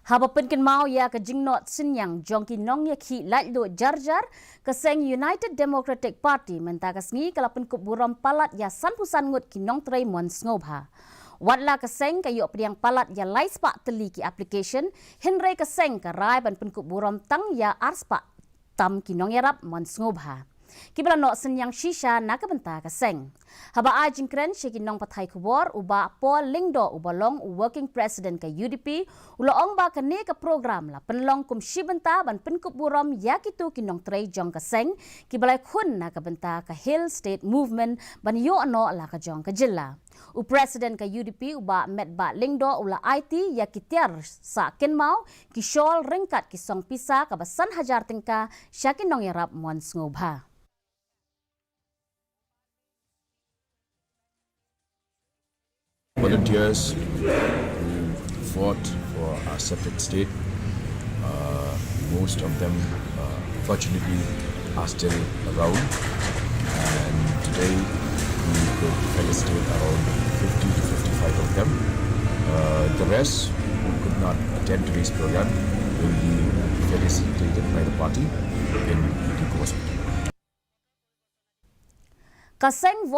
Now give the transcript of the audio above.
Haba penken mau ya ke jingnot sinyang jongki nong ya ki lait do jarjar ke seng United Democratic Party menta ke sengi kalapen kup buram palat ya sanpusan ngut ki nong tray mon ngobha. Watla ke seng ke yok priang palat ya lai spak teli ki application henry ke seng ke rai ban pen kup buram tang ya arspak tam ki nong yarap mon ngobha. Kibala no senyang shisha na kabenta ka seng. Haba ajing kren shiki nong pathai kubor uba Paul Lingdo ubalong working president ka UDP ulo ong ba kane ka program la penlong kum shibenta ban penkup buram yakitu kinong tray jong ka seng kibala kun na kabenta ka Hill State Movement ban yo ano la ka jong ka jilla. U president ka UDP uba Medba Lingdo ula IT yakitiar sa kenmau kishol ringkat kisong pisa kabasan hajar tingka syakin nong yarap mon ngobha. Volunteers who fought for our separate state, most of them fortunately are still around, and today we could felicitate around 50 to 55 of them. The rest who could not attend today's program will be felicitated by the party in due course. Kaseng